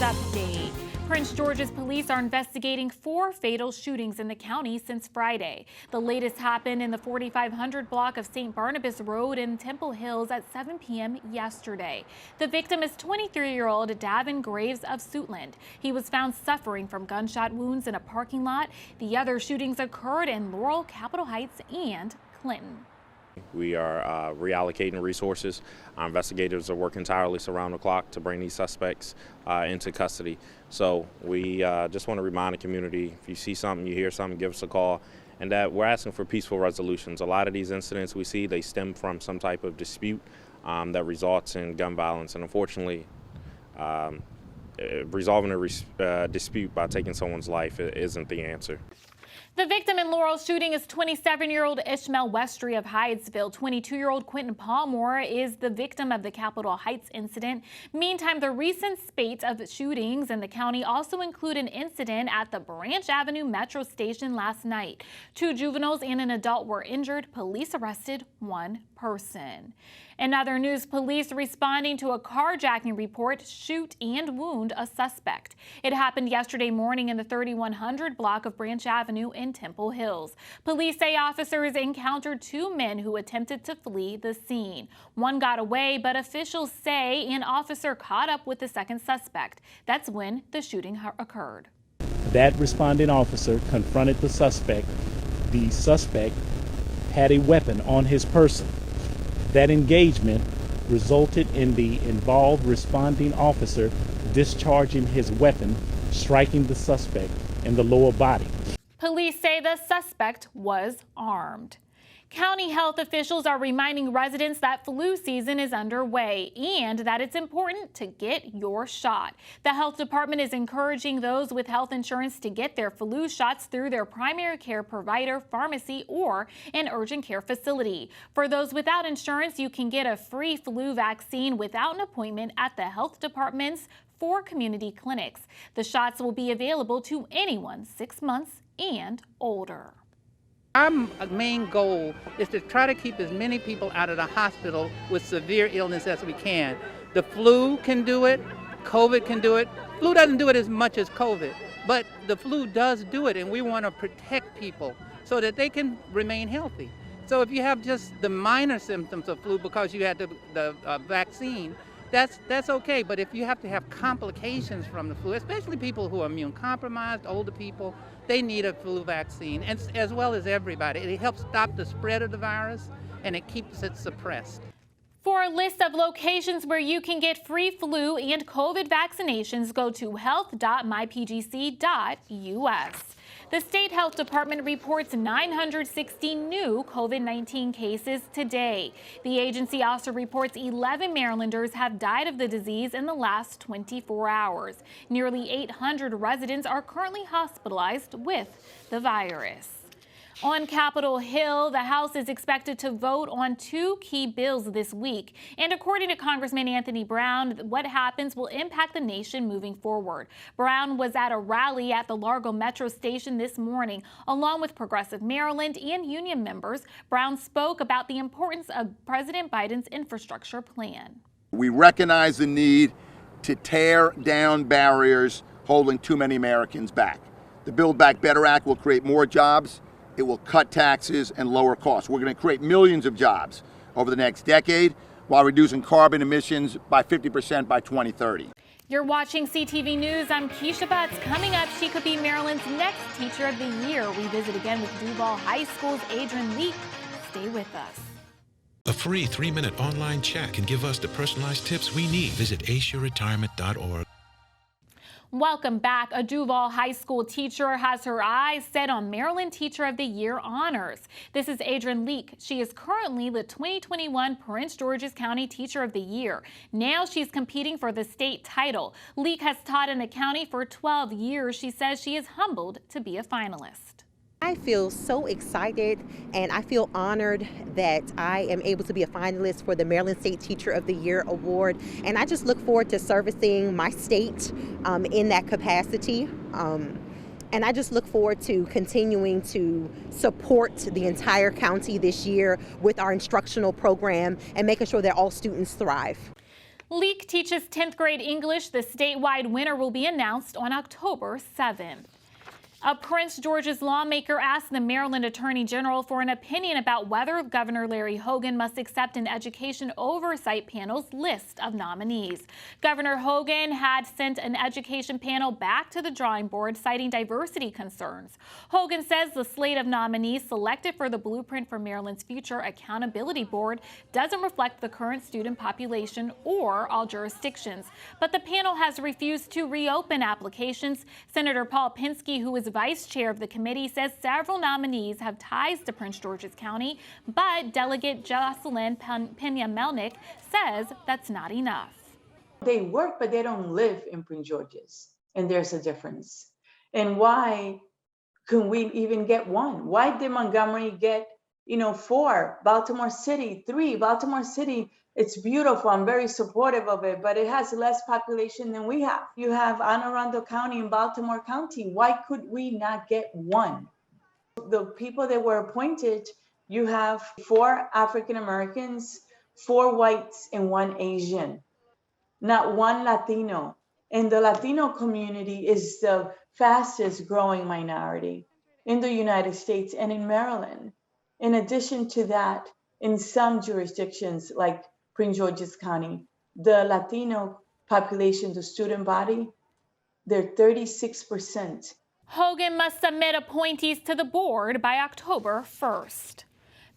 update. Prince George's police are investigating 4 fatal shootings in the county since Friday. The latest happened in the 4500 block of St. Barnabas Road in Temple Hills at 7 p.m. yesterday. The victim is 23-year-old Davin Graves of Suitland. He was found suffering from gunshot wounds in a parking lot. The other shootings occurred in Laurel, Capitol Heights, and Clinton. We are reallocating resources. Our investigators are working tirelessly around the clock to bring these suspects into custody. So we just want to remind the community, if you see something, you hear something, give us a call, and that we're asking for peaceful resolutions. A lot of these incidents we see, they stem from some type of dispute that results in gun violence, and unfortunately, resolving a dispute by taking someone's life isn't the answer. The victim in Laurel's shooting is 27-year-old Ishmael Westry of Hyattsville. 22-year-old Quentin Palmore is the victim of the Capitol Heights incident. Meantime, the recent spate of shootings in the county also include an incident at the Branch Avenue Metro Station last night. 2 juveniles and an adult were injured. Police arrested 1 person. In other news, police responding to a carjacking report shoot and wound a suspect. It happened yesterday morning in the 3100 block of Branch Avenue in Temple Hills. Police say officers encountered 2 men who attempted to flee the scene. One got away, but officials say an officer caught up with the second suspect. That's when the shooting occurred. That responding officer confronted the suspect. The suspect had a weapon on his person. That engagement resulted in the involved responding officer discharging his weapon, striking the suspect in the lower body. Police say the suspect was armed. County health officials are reminding residents that flu season is underway and that it's important to get your shot. The health department is encouraging those with health insurance to get their flu shots through their primary care provider, pharmacy, or an urgent care facility. For those without insurance, you can get a free flu vaccine without an appointment at the health department's 4 community clinics. The shots will be available to anyone 6 months and older. Our main goal is to try to keep as many people out of the hospital with severe illness as we can. The flu can do it, COVID can do it. Flu doesn't do it as much as COVID, but the flu does do it, and we want to protect people so that they can remain healthy. So if you have just the minor symptoms of flu because you had the vaccine, that's okay. But if you have to have complications from the flu, especially people who are immune compromised, older people, they need a flu vaccine, and as well as everybody. It helps stop the spread of the virus, and it keeps it suppressed. For a list of locations where you can get free flu and COVID vaccinations, go to health.mypgc.us. The state health department reports 960 new COVID-19 cases today. The agency also reports 11 Marylanders have died of the disease in the last 24 hours. Nearly 800 residents are currently hospitalized with the virus. On Capitol Hill, the House is expected to vote on 2 key bills this week. And according to Congressman Anthony Brown, what happens will impact the nation moving forward. Brown was at a rally at the Largo Metro Station this morning, along with Progressive Maryland and union members. Brown spoke about the importance of President Biden's infrastructure plan. We recognize the need to tear down barriers holding too many Americans back. The Build Back Better Act will create more jobs. It will cut taxes and lower costs. We're going to create millions of jobs over the next decade while reducing carbon emissions by 50% by 2030. You're watching CTV News. I'm Keisha Butts. Coming up, she could be Maryland's next Teacher of the Year. We visit again with Duval High School's Adrian Leak. Stay with us. A free 3-minute online chat can give us the personalized tips we need. Visit aceyourretirement.org. Welcome back. A Duval High School teacher has her eyes set on Maryland Teacher of the Year honors. This is Adrian Leak. She is currently the 2021 Prince George's County Teacher of the Year. Now she's competing for the state title. Leak has taught in the county for 12 years. She says she is humbled to be a finalist. I feel so excited and I feel honored that I am able to be a finalist for the Maryland State Teacher of the Year Award. And I just look forward to servicing my state in that capacity. And I just look forward to continuing to support the entire county this year with our instructional program and making sure that all students thrive. Leak teaches 10th grade English. The statewide winner will be announced on October 7th. A Prince George's lawmaker asked the Maryland Attorney General for an opinion about whether Governor Larry Hogan must accept an education oversight panel's list of nominees. Governor Hogan had sent an education panel back to the drawing board, citing diversity concerns. Hogan says the slate of nominees selected for the blueprint for Maryland's future accountability board doesn't reflect the current student population or all jurisdictions. But the panel has refused to reopen applications. Senator Paul Pinsky, who is vice chair of the committee, says several nominees have ties to Prince George's County, but Delegate Jocelyn Pena-Melnick says that's not enough. They work, but they don't live in Prince George's, and there's a difference. And why can we even get one? Why did Montgomery get, 4? Baltimore City, 3. Baltimore City, it's beautiful. I'm very supportive of it, but it has less population than we have. You have Anne Arundel County and Baltimore County. Why could we not get one? The people that were appointed, you have 4 African Americans, 4 whites, and 1 Asian, not 1 Latino. And the Latino community is the fastest growing minority in the United States and in Maryland. In addition to that, in some jurisdictions like Prince George's County, the Latino population, the student body, they're 36%. Hogan must submit appointees to the board by October 1st.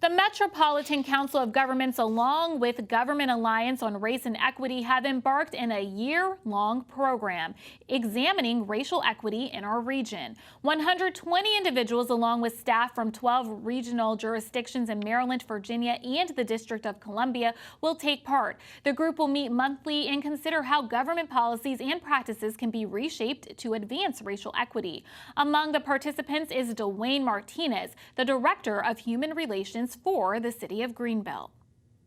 The Metropolitan Council of Governments, along with Government Alliance on Race and Equity, have embarked in a year-long program examining racial equity in our region. 120 individuals, along with staff from 12 regional jurisdictions in Maryland, Virginia, and the District of Columbia, will take part. The group will meet monthly and consider how government policies and practices can be reshaped to advance racial equity. Among the participants is Dwayne Martinez, the Director of Human Relations for the City of Greenbelt.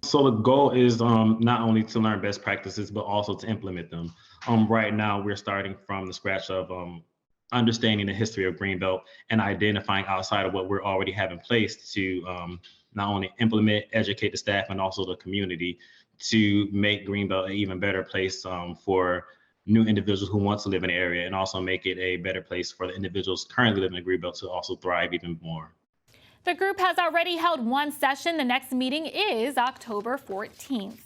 So the goal is not only to learn best practices, but also to implement them. Right now, we're starting from the scratch of understanding the history of Greenbelt and identifying outside of what we already have in place to not only implement, educate the staff, and also the community to make Greenbelt an even better place for new individuals who want to live in the area, and also make it a better place for the individuals currently living in Greenbelt to also thrive even more. The group has already held one session. The next meeting is October 14th.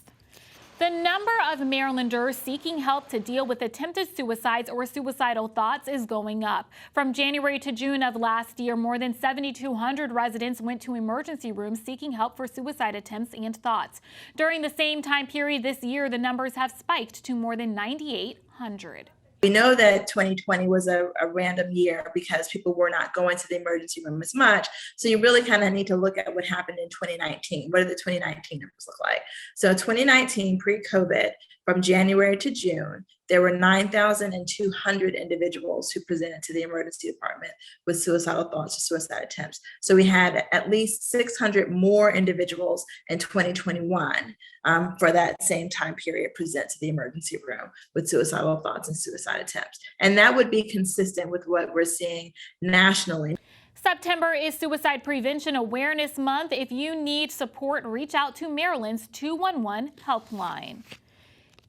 The number of Marylanders seeking help to deal with attempted suicides or suicidal thoughts is going up. From January to June of last year, more than 7,200 residents went to emergency rooms seeking help for suicide attempts and thoughts. During the same time period this year, the numbers have spiked to more than 9,800. We know that 2020 was a random year because people were not going to the emergency room as much. So you really kind of need to look at what happened in 2019. What did the 2019 numbers look like? So 2019, pre-COVID, from January to June, there were 9,200 individuals who presented to the emergency department with suicidal thoughts or suicide attempts. So we had at least 600 more individuals in 2021 for that same time period present to the emergency room with suicidal thoughts and suicide attempts. And that would be consistent with what we're seeing nationally. September is Suicide Prevention Awareness Month. If you need support, reach out to Maryland's 211 helpline.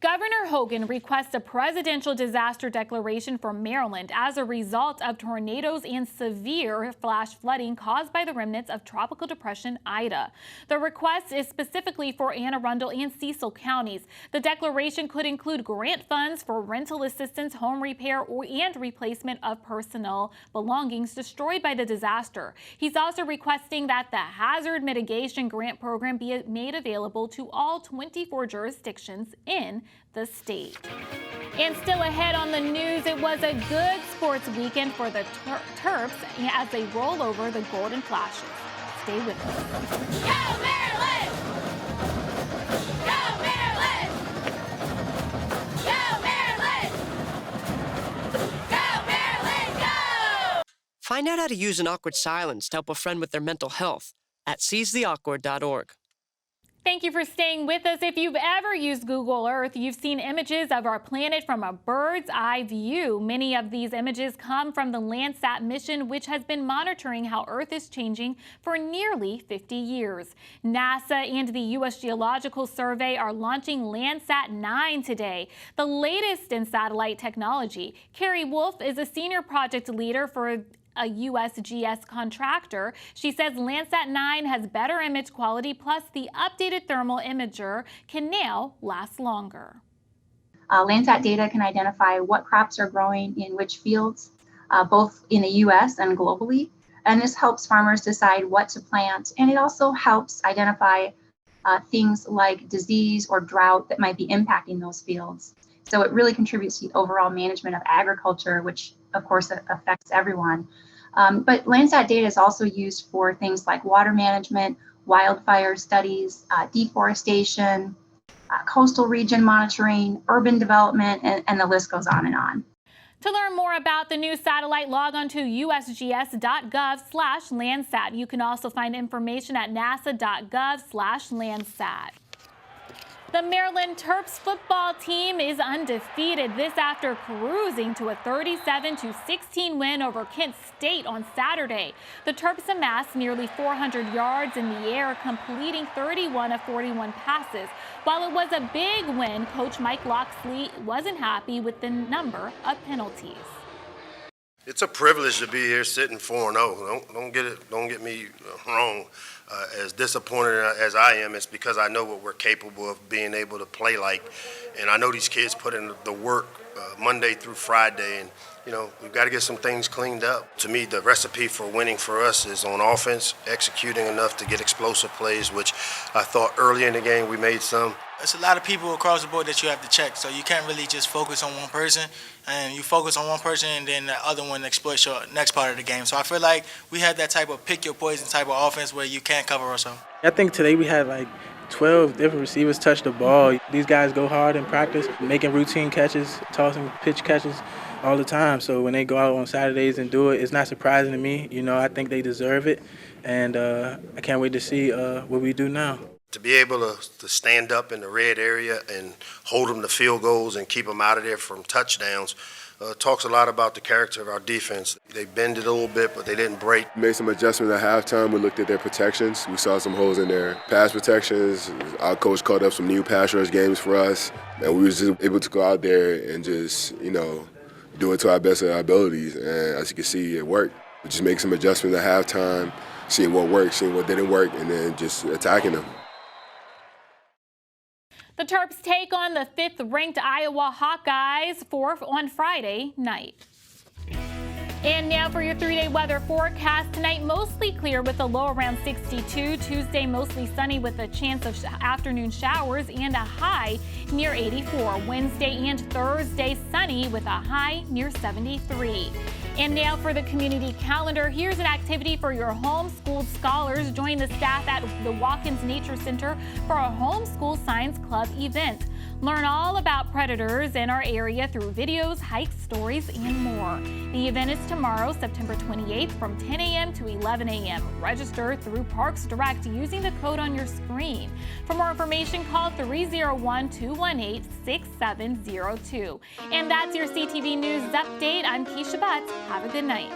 Governor Hogan requests a presidential disaster declaration for Maryland as a result of tornadoes and severe flash flooding caused by the remnants of Tropical Depression Ida. The request is specifically for Anne Arundel and Cecil counties. The declaration could include grant funds for rental assistance, home repair, and replacement of personal belongings destroyed by the disaster. He's also requesting that the Hazard Mitigation Grant Program be made available to all 24 jurisdictions in the state. And still ahead on the news, it was a good sports weekend for the Terps as they roll over the Golden Flashes. Stay with us. Go Maryland! Go Maryland! Go Maryland! Go Maryland, go! Find out how to use an awkward silence to help a friend with their mental health at seizetheawkward.org. Thank you for staying with us. If you've ever used Google Earth, you've seen images of our planet from a bird's eye view. Many of these images come from the Landsat mission, which has been monitoring how Earth is changing for nearly 50 years. NASA and the U.S. Geological Survey are launching Landsat 9 today, the latest in satellite technology. Carrie Wolf is a senior project leader for a USGS contractor. She says Landsat 9 has better image quality, plus the updated thermal imager can now last longer. Landsat data can identify what crops are growing in which fields, both in the US and globally. And this helps farmers decide what to plant. And it also helps identify things like disease or drought that might be impacting those fields. So it really contributes to the overall management of agriculture, which of course affects everyone. But Landsat data is also used for things like water management, wildfire studies, deforestation, coastal region monitoring, urban development, and the list goes on and on. To learn more about the new satellite, log on to usgs.gov/Landsat. You can also find information at nasa.gov/Landsat. The Maryland Terps football team is undefeated. This after cruising to a 37-16 win over Kent State on Saturday. The Terps amassed nearly 400 yards in the air, completing 31 of 41 passes. While it was a big win, Coach Mike Loxley wasn't happy with the number of penalties. It's a privilege to be here sitting 4-0. Don't get me wrong. As disappointed as I am, it's because I know what we're capable of being able to play like, and I know these kids put in the work Monday through Friday, and we've got to get some things cleaned up. To me, the recipe for winning for us is on offense, executing enough to get explosive plays, which I thought early in the game we made some. It's a lot of people across the board that you have to check, so you can't really just focus on one person. And you focus on one person, and then the other one exploits your next part of the game. So I feel like we had that type of pick your poison type of offense where you can't cover ourselves. I think today we had like 12 different receivers touch the ball. These guys go hard in practice, making routine catches, tossing pitch catches all the time. So when they go out on Saturdays and do it, it's not surprising to me. I think they deserve it, and I can't wait to see what we do now. To be able to stand up in the red area and hold them to field goals and keep them out of there from touchdowns talks a lot about the character of our defense. They bended a little bit, but they didn't break. Made some adjustments at halftime. We looked at their protections. We saw some holes in their pass protections. Our coach called up some new pass rush games for us, and we were just able to go out there and just, do it to our best of our abilities. And as you can see, it worked. We just make some adjustments at halftime, seeing what worked, seeing what didn't work, and then just attacking them. The Terps take on the 5th-ranked Iowa Hawkeyes on Friday night. And now for your 3-day weather forecast. Tonight, mostly clear with a low around 62. Tuesday, mostly sunny with a chance of afternoon showers and a high near 84. Wednesday and Thursday, sunny with a high near 73. And now for the community calendar. Here's an activity for your homeschooled scholars. Join the staff at the Watkins Nature Center for a homeschool science club event. Learn all about predators in our area through videos, hikes, stories, and more. The event is tomorrow, September 28th from 10 a.m. to 11 a.m. Register through Parks Direct using the code on your screen. For more information, call 301-218-6702. And that's your CTV News Update. I'm Keisha Butts. Have a good night.